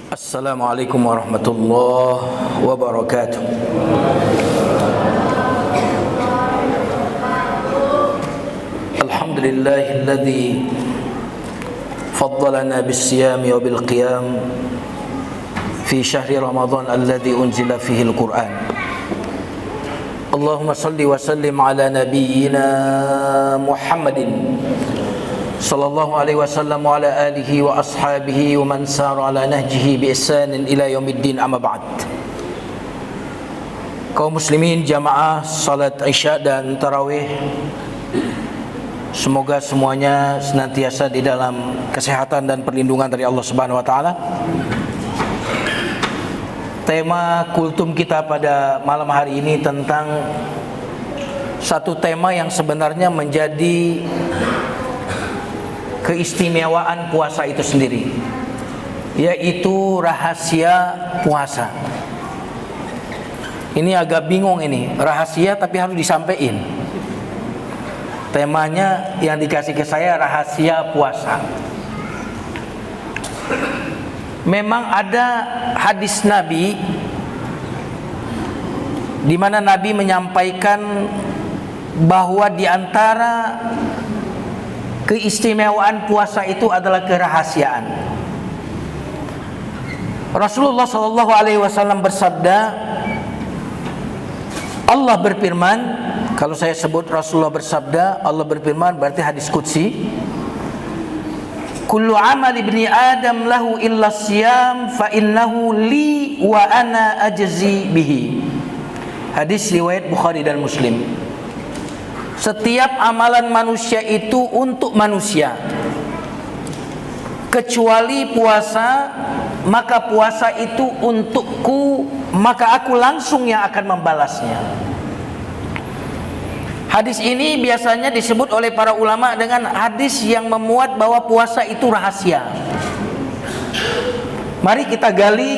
Assalamualaikum warahmatullahi wabarakatuh. Alhamdulillahilladzi faddalana bis-siyami wa bil-qiyam fi syahri Ramadan alladzi unzila fihi al-Qur'an. Allahumma salli wa sallim ala nabiyyina Muhammadin sallallahu alaihi wasallam wa ala alihi wa ashabihi wa man sara ala nahjihi bi ihsanin ila yaumiddin, amma ba'd. Kaum muslimin jamaah salat Isya dan tarawih, semoga semuanya senantiasa di dalam kesehatan dan perlindungan dari Allah Subhanahu wa taala. Tema kultum kita pada malam hari ini tentang satu tema yang sebenarnya menjadi keistimewaan puasa itu sendiri, yaitu rahasia puasa. Ini agak bingung, ini rahasia tapi harus disampaikan. Temanya yang dikasih ke saya rahasia puasa. Memang ada hadis Nabi di mana Nabi menyampaikan bahwa di antara keistimewaan puasa itu adalah kerahasiaan. Rasulullah sallallahu alaihi wasallam bersabda, Allah berfirman, kalau saya sebut Rasulullah bersabda, Allah berfirman berarti hadis qudsi. Kullu amal ibni Adam lahu illa siyam fa innahu li wa ana ajzi bihi. Hadis riwayat Bukhari dan Muslim. Setiap amalan manusia itu untuk manusia, kecuali puasa, maka puasa itu untukku, maka aku langsung yang akan membalasnya. Hadis ini biasanya disebut oleh para ulama dengan hadis yang memuat bahwa puasa itu rahasia. Mari kita gali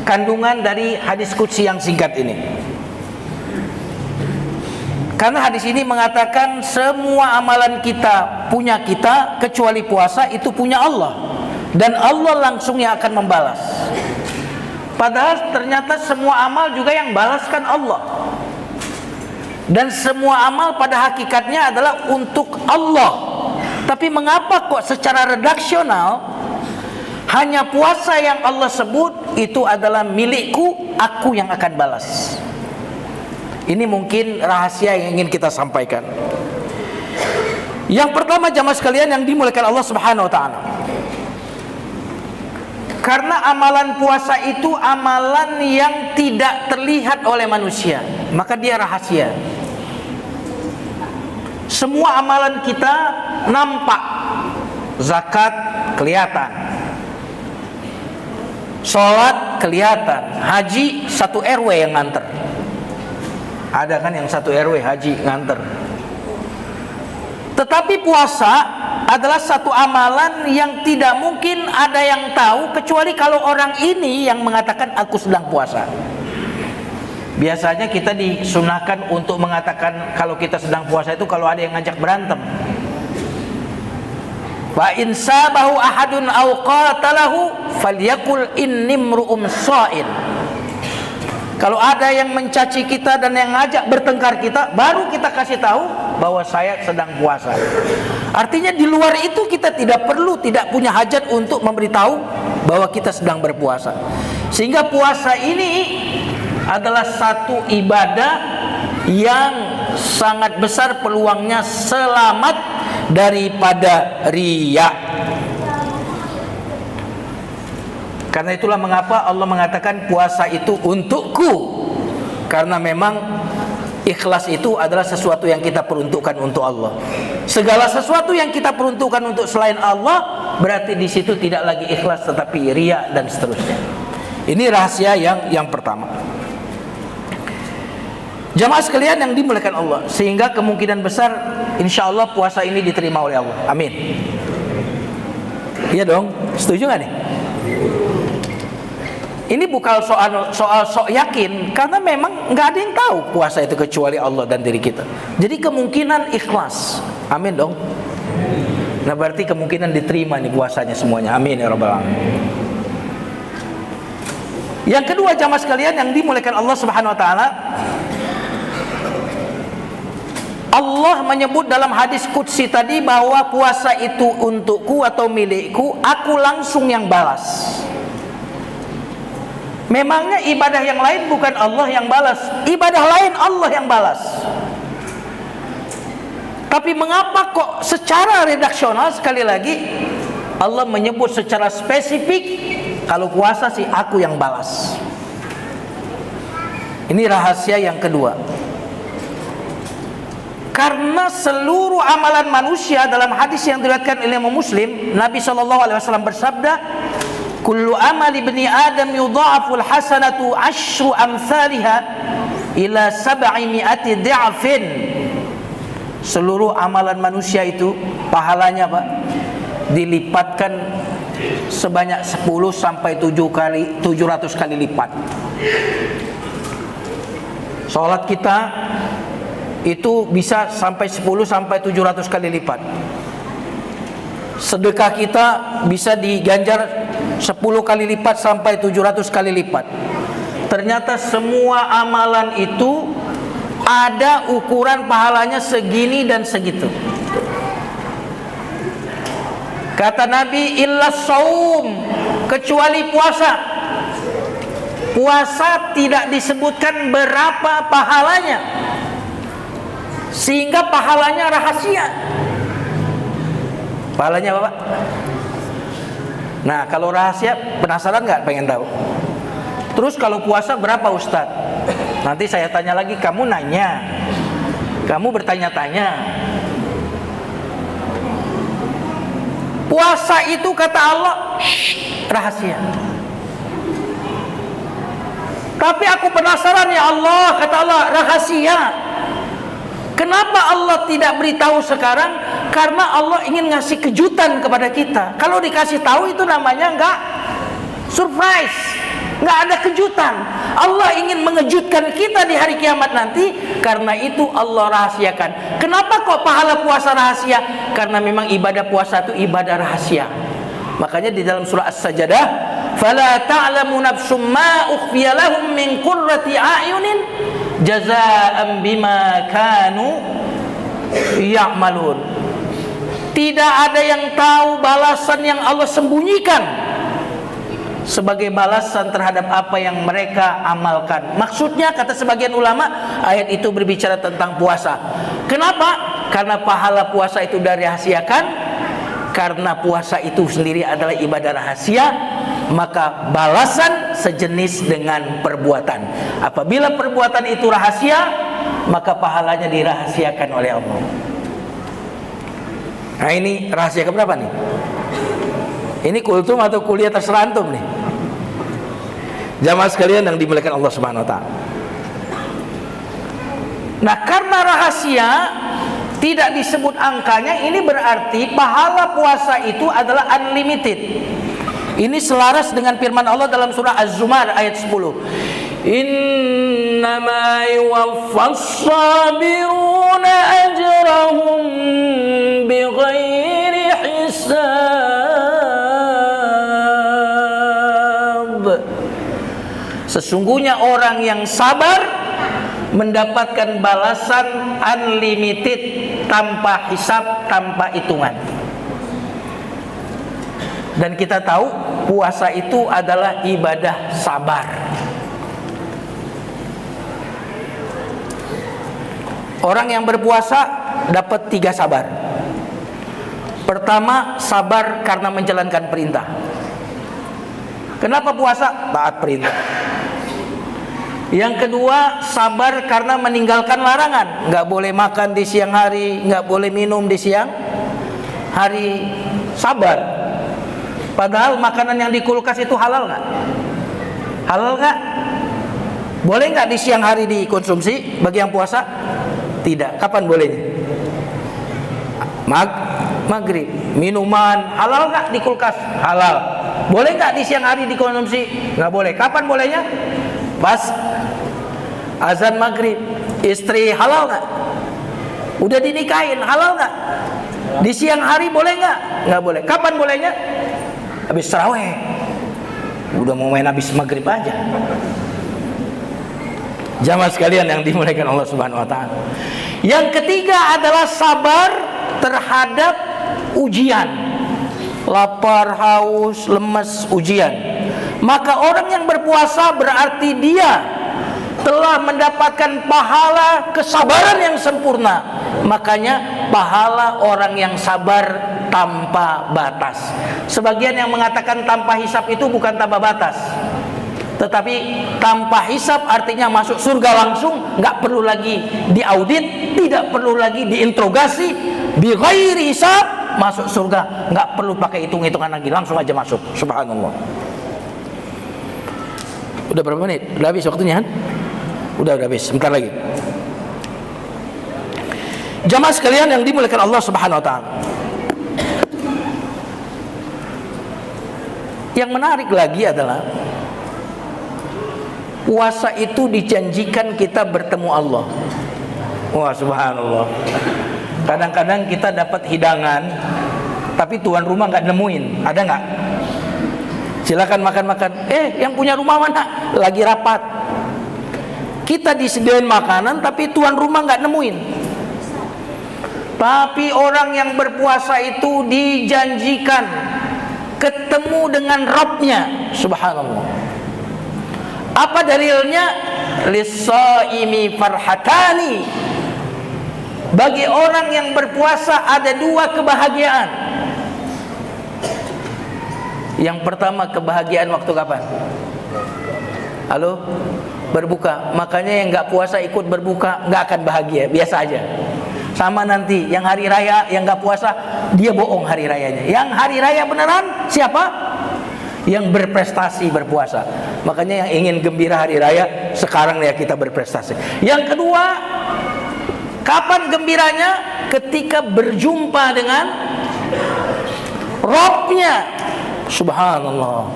kandungan dari hadis qudsi yang singkat ini. Karena hadis ini mengatakan semua amalan kita, punya kita, kecuali puasa itu punya Allah, dan Allah langsung yang akan membalas. Padahal ternyata semua amal juga yang balaskan Allah. Dan semua amal pada hakikatnya adalah untuk Allah. Tapi mengapa kok secara redaksional hanya puasa yang Allah sebut itu adalah milikku, aku yang akan balas? Ini mungkin rahasia yang ingin kita sampaikan. Yang pertama jamaah sekalian yang dimuliakan Allah Subhanahu wa taala, karena amalan puasa itu amalan yang tidak terlihat oleh manusia, maka dia rahasia. Semua amalan kita nampak. Zakat kelihatan, sholat kelihatan, haji satu RW yang nganter. Ada kan yang satu RW haji nganter. Tetapi puasa adalah satu amalan yang tidak mungkin ada yang tahu kecuali kalau orang ini yang mengatakan aku sedang puasa. Biasanya kita disunahkan untuk mengatakan kalau kita sedang puasa itu kalau ada yang ngajak berantem. Fa in sabahu ahadun aw qatalahu falyakul inni mru'um sha'in. Kalau ada yang mencaci kita dan yang ngajak bertengkar kita, baru kita kasih tahu bahwa saya sedang puasa. Artinya di luar itu kita tidak punya hajat untuk memberitahu bahwa kita sedang berpuasa. Sehingga puasa ini adalah satu ibadah yang sangat besar peluangnya selamat daripada riya. Karena itulah mengapa Allah mengatakan puasa itu untukku, karena memang ikhlas itu adalah sesuatu yang kita peruntukkan untuk Allah. Segala sesuatu yang kita peruntukkan untuk selain Allah berarti di situ tidak lagi ikhlas tetapi riya dan seterusnya. Ini rahasia yang pertama. Jamaah sekalian yang dimuliakan Allah, sehingga kemungkinan besar insya Allah puasa ini diterima oleh Allah. Amin. Iya dong, setuju nggak nih? Ini bukan soal sok yakin, karena memang nggak ada yang tahu puasa itu kecuali Allah dan diri kita. Jadi kemungkinan ikhlas, amin dong. Nah berarti kemungkinan diterima nih puasanya semuanya, amin ya rabbal alamin. Yang kedua, jamaah sekalian yang dimuliakan Allah Subhanahu wa taala, Allah menyebut dalam hadis qudsi tadi bahwa puasa itu untukku atau milikku, aku langsung yang balas. Memangnya ibadah yang lain bukan Allah yang balas, ibadah lain Allah yang balas. Tapi mengapa kok secara redaksional sekali lagi Allah menyebut secara spesifik kalau puasa sih aku yang balas? Ini rahasia yang kedua. Karena seluruh amalan manusia, dalam hadis yang diriwayatkan oleh Imam Muslim, Nabi SAW bersabda, kullu amali ibni Adam yudha'aful hasanatu asyru amsalha ila 700 di'afin. Seluruh amalan manusia itu pahalanya Pak dilipatkan sebanyak 10 sampai 700 kali lipat. Salat kita itu bisa sampai 10 sampai 700 kali lipat. Sedekah kita bisa diganjar 10 kali lipat sampai 700 kali lipat. Ternyata semua amalan itu ada ukuran pahalanya segini dan segitu. Kata Nabi, illa saum, kecuali puasa. Puasa tidak disebutkan berapa pahalanya, sehingga pahalanya rahasia. Pahalanya apa Pak? Nah, kalau rahasia, penasaran nggak? Pengen tahu? Terus kalau puasa berapa Ustadz? Nanti saya tanya lagi, kamu nanya, kamu bertanya-tanya. Puasa itu kata Allah rahasia. Tapi aku penasaran ya Allah, kata Allah rahasia. Kenapa Allah tidak beritahu sekarang? Karena Allah ingin ngasih kejutan kepada kita. Kalau dikasih tahu itu namanya enggak surprise, enggak ada kejutan. Allah ingin mengejutkan kita di hari kiamat nanti. Karena itu Allah rahasiakan. Kenapa kok pahala puasa rahasia? Karena memang ibadah puasa itu ibadah rahasia. Makanya di dalam surah As-Sajdah, fala ta'lamu nafsum ma ukhfiya lahum min qurrati a'yunin jazaa'an bima kanu ya'malun. Tidak ada yang tahu balasan yang Allah sembunyikan sebagai balasan terhadap apa yang mereka amalkan. Maksudnya, kata sebagian ulama, ayat itu berbicara tentang puasa. Kenapa? Karena pahala puasa itu dirahasiakan. Karena puasa itu sendiri adalah ibadah rahasia, maka balasan sejenis dengan perbuatan. Apabila perbuatan itu rahasia, maka pahalanya dirahasiakan oleh Allah. Nah, ini rahasia keberapa nih? Ini kultum atau kuliah terserah antum nih? Jamaah sekalian yang dimuliakan Allah Subhanahu wa taala. Nah, karena rahasia tidak disebut angkanya, ini berarti pahala puasa itu adalah unlimited. Ini selaras dengan firman Allah dalam surah Az-Zumar ayat 10. Innama yuwaffas sabiruna ajrahum bighairi hisab. Sesungguhnya orang yang sabar mendapatkan balasan unlimited, tanpa hisab, tanpa hitungan. Dan kita tahu puasa itu adalah ibadah sabar. Orang yang berpuasa dapat 3 sabar. Pertama, sabar karena menjalankan perintah. Kenapa puasa? Taat perintah. Yang kedua, sabar karena meninggalkan larangan. Nggak boleh makan di siang hari, nggak boleh minum di siang hari. Sabar. Padahal makanan yang di kulkas itu halal nggak? Halal nggak? Boleh nggak di siang hari dikonsumsi bagi yang puasa? Tidak. Kapan bolehnya? Maghrib. Minuman halal nggak di kulkas? Halal. Boleh nggak di siang hari dikonsumsi? Nggak boleh. Kapan bolehnya? Pas azan maghrib. Istri halal nggak? Udah dinikahin halal nggak? Di siang hari boleh nggak? Nggak boleh. Kapan bolehnya? Habis tarawih. Udah mau main habis maghrib aja. Jamaah sekalian yang dimuliakan Allah Subhanahu wa taala. Yang ketiga adalah sabar terhadap ujian. Lapar, haus, lemes, ujian. Maka orang yang berpuasa berarti dia telah mendapatkan pahala kesabaran yang sempurna. Makanya pahala orang yang sabar tanpa batas. Sebagian yang mengatakan tanpa hisab itu bukan tanpa batas, tetapi tanpa hisab artinya masuk surga langsung, nggak perlu lagi diaudit, tidak perlu lagi diinterogasi, bi ghairi hisab, masuk surga, nggak perlu pakai hitung-hitungan lagi, langsung aja masuk. Subhanallah. Udah berapa menit? Udah habis waktunya kan? Udah habis, sebentar lagi. Jamaah sekalian yang dimuliakan Allah Subhanahu wa taala. Yang menarik lagi adalah puasa itu dijanjikan kita bertemu Allah. Wah, subhanallah. Kadang-kadang kita dapat hidangan, tapi tuan rumah nggak nemuin. Ada nggak? Silakan makan-makan. Yang punya rumah mana? Lagi rapat. Kita disediain makanan, tapi tuan rumah nggak nemuin. Tapi orang yang berpuasa itu dijanjikan ketemu dengan Rabbnya. Subhanallah. Apa dalilnya? Lis-shaimi farhatani. Bagi orang yang berpuasa ada dua kebahagiaan. Yang pertama kebahagiaan waktu kapan? Halo? Berbuka. Makanya yang nggak puasa ikut berbuka nggak akan bahagia, biasa aja. Sama nanti yang hari raya, yang nggak puasa dia bohong hari rayanya. Yang hari raya beneran siapa? Yang berprestasi berpuasa. Makanya yang ingin gembira hari raya sekarang ya kita berprestasi. Yang kedua, kapan gembiranya? Ketika berjumpa dengan Rabbnya. Subhanallah.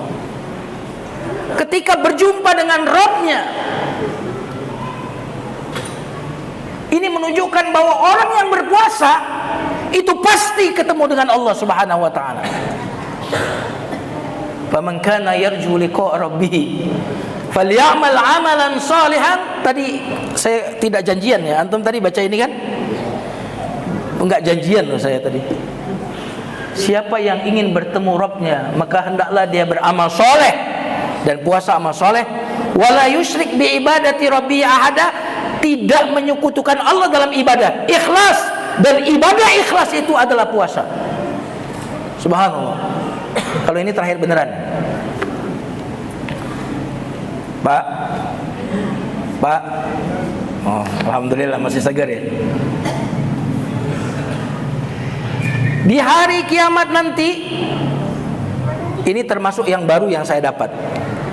Ketika berjumpa dengan Rabbnya. Ini menunjukkan bahwa orang yang berpuasa itu pasti ketemu dengan Allah Subhanahu wa taala. Faman kana yarju liqa rabbih falyamal 'amalan shalihan. Tadi saya tidak janjian ya. Antum tadi baca ini kan? Enggak janjian loh saya tadi. Siapa yang ingin bertemu Rabbnya, maka hendaklah dia beramal soleh. Dan puasa amal soleh. Wala yusyrik bi ibadati rabbi ahada. Tidak menyekutukan Allah dalam ibadah. Ikhlas. Dan ibadah ikhlas itu adalah puasa. Subhanallah. Kalau ini terakhir beneran. Pak. Oh, alhamdulillah masih segar ya. Di hari kiamat nanti, ini termasuk yang baru yang saya dapat.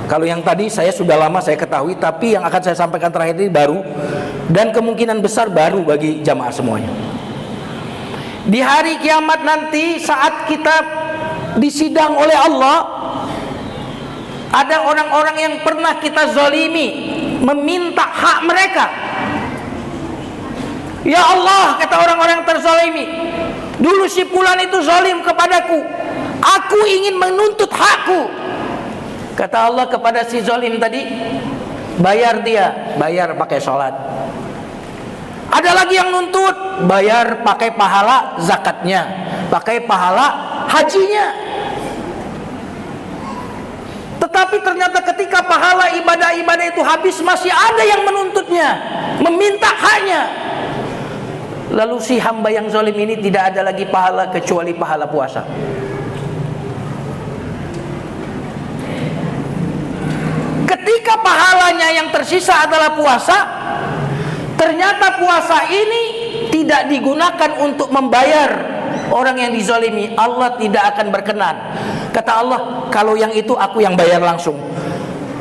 Kalau yang tadi saya sudah lama saya ketahui, tapi yang akan saya sampaikan terakhir ini baru, dan kemungkinan besar baru bagi jamaah semuanya. Di hari kiamat nanti, saat kita disidang oleh Allah, ada orang-orang yang pernah kita zalimi, meminta hak mereka. Ya Allah, kata orang-orang terzalimi, dulu si fulan itu zalim kepadaku, aku ingin menuntut hakku. Kata Allah kepada si zalim tadi, bayar dia, bayar pakai sholat. Ada lagi yang nuntut, bayar pakai pahala zakatnya, pakai pahala hajinya. Tetapi ternyata ketika pahala ibadah-ibadah itu habis, masih ada yang menuntutnya, meminta haknya. Lalu si hamba yang zalim ini tidak ada lagi pahala kecuali pahala puasa. Ketika pahalanya yang tersisa adalah puasa, ternyata puasa ini tidak digunakan untuk membayar orang yang dizalimi. Allah tidak akan berkenan. Kata Allah, kalau yang itu aku yang bayar langsung.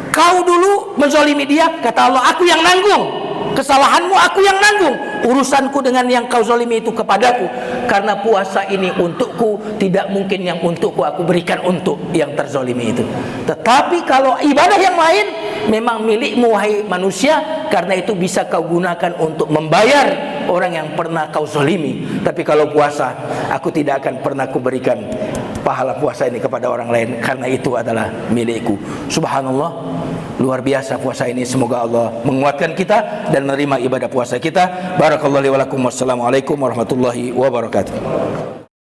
Kau dulu menzalimi dia, kata Allah, aku yang nanggung. Kesalahanmu aku yang nanggung. Urusanku dengan yang kau zalimi itu kepadaku. Karena puasa ini untukku, tidak mungkin yang untukku aku berikan untuk yang terzalimi itu. Tetapi kalau ibadah yang lain memang milikmu wahai manusia, karena itu bisa kau gunakan untuk membayar orang yang pernah kau zalimi. Tapi kalau puasa, aku tidak akan pernah kuberikan pahala puasa ini kepada orang lain, karena itu adalah milikku. Subhanallah, luar biasa puasa ini. Semoga Allah menguatkan kita dan menerima ibadah puasa kita. Barakallahu li wa lakum. Wassalamualaikum warahmatullahi wabarakatuh.